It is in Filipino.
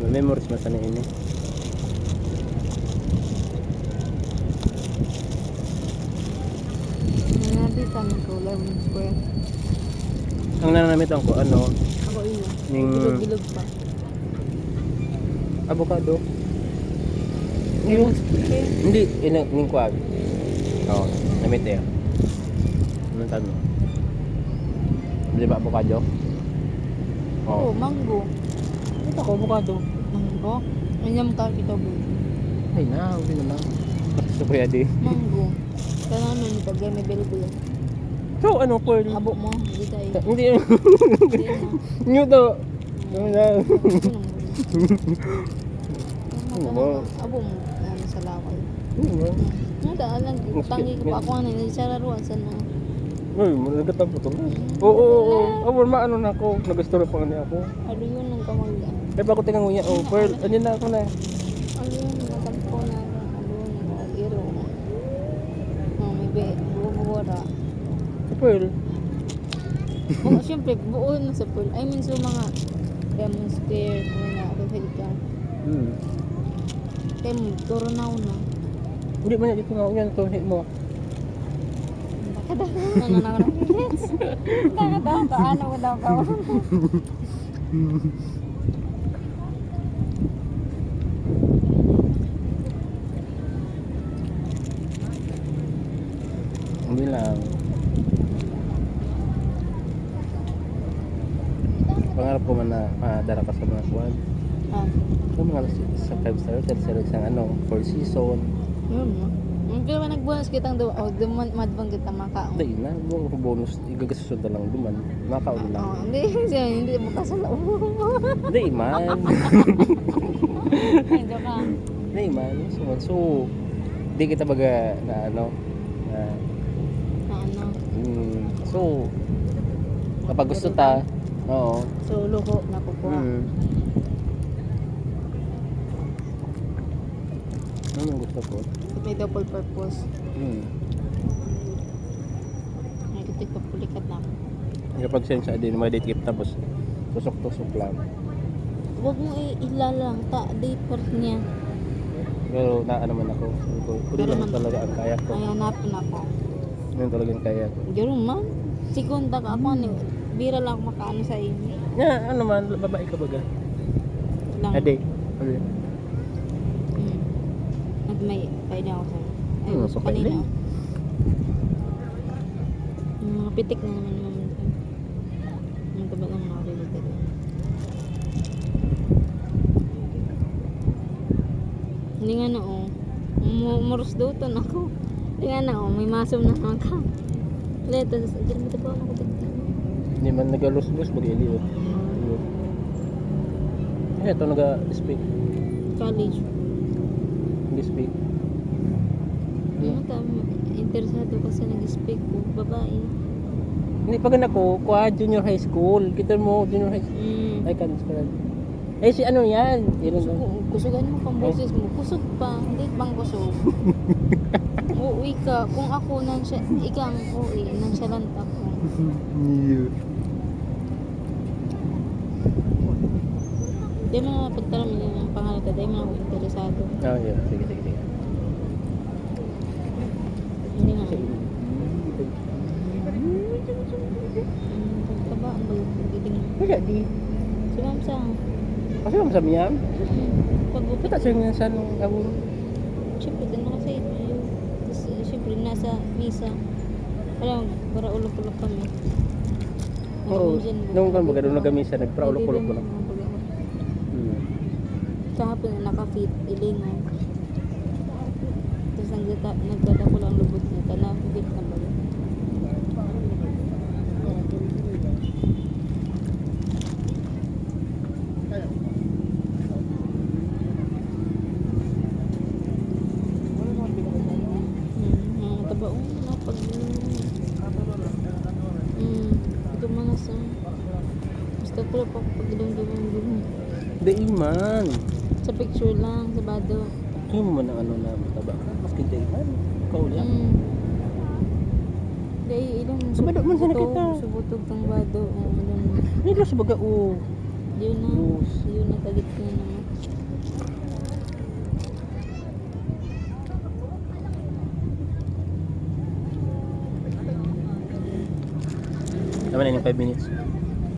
memories man sana ini. Nanabitan ko, 11 square. Ang nanamit ang ko ano, Ako ina. Ning- Bilog-bilog pa. avocado. Yung Hindi, ning kwag. Oh, namit eh. Ano tanong? Di ba avocado? oh, mango. Ito ko avocado. Mango? Anyam ka kita bu. Ay na, hindi na lang. Gusto ko yadi. Mango. Kaya naman ito, gaya may bilog-bilog. So, ano, pearl? Abo mo, hindi tayo. Hindi. Hindi na. New to. Ano na? Abo mo, ano sa laway. Ano? Nada, alam, tangi ko pa ako ano, hindi siya laruan sana. Uy, nagkatapo to. Oo. Oh, maano na ako. Nag-story pa nga ako. Ano yun nung kamagda? Eh, bako tingnan nguya. Oh, pearl. Ano na ako na. Ano yun, natampo na, ano yun, nag-iro. May buo-buora. Si pearl. Siyempre, buo na sa pool. I mean, so mga lemon square, mga kapil ka. Kaya mo, turo na ako na. Hindi man dito nga yan. Ito, hit mo. Ano na ako ng minutes? Nakadaw ka, ano ko daw ka. Hindi lang. Pangarap ko man na madala ka sa mga kuwan. Sa mga sa 5 star hotel sa isang ano, 4 season. Yun mo. Hindi naman nagbunas kitang daw. O, madbang kita makaon. Hindi na, yung bonus, igagasusod na lang duman. Makaon lang. Oo, hindi. Hindi mo kasalaw. Hindi man. Medyo ka. Hindi man. So, di kita baga na ano, na, Ano. so, kapag gusto ta, oo. So, luho na kukuha. Ano ang gusto ko? May double purpose. May kitik pa pulikat na. Kapag sensya din, mga date gift tapos tusok-tusok lang. Huwag mo ilalang. Date part niya. Pero na ano man ako. Pwede Pero lang man- talaga ang kaya ko. Ay, hanapin ako. Yun talaga ang kaya ko. Diyan man. Segunda ka ako. Bira lang ako makaano sa inyo. Ano man, babae ka baga? Lang. Ade. Ade. At may pwede ako sa So pwede. Yung mga pitik na naman naman. Yung taba lang mga related. Hindi nga na oh. Muros daw to na ako. Hindi nga na oh. May masom na naman ka. Leto, dyan mo tabaw na ko dito. Hindi man nagalus-lus bagay liyo. Ito naga-speak. College. Nag-speak. Ano ka, interesado ka sa nag-speak ko, babae. Hindi pa gan ako, junior high school. Kita mo, junior high school. Ay, kanis pa lang. Eh, si ano yan? Kusugan mo pang boses mo. Kusog pa, hindi bang kusog? Uuwi ka. Kung ako nang siya, ikang uuwi, nang siya lang ako. Di mga pagtalam niya ng pangalan ka, di mga interesado. Oh, yeah. Sige, sige, sige. Hindi nga. Pagtaba, ang bagiting. Kaya di. Si Ma'am Sang. Kasi kami sa miyam. Pagupit. Kita siya nga sa nung abon. Siyempre, doon ako sa inyo. Tapos, siyempre, nasa misa. Alam, para ulog-ulog kami. Oo. Nung kan baga doon nagamisa, nagpraulok-ulok ko lang. Kahapon na naka-fit, ilingaw. Tapos nagdada ko lang lubot niya. Tanapit na ba? Tabaong na pag ito mga sa gusto ko lang pag-dumdum. Di iman. Sa picture lang, sa bado. Kaya mo man ang ano na mataba. Mas kita iman. Ikaw lang. Dahil ilang Sa bado man sa nakita. subutog kang bado. Hindi lang sa baga o. Yun na. Yes. Yun na, talit ko na naman. Naman na 5 minutes.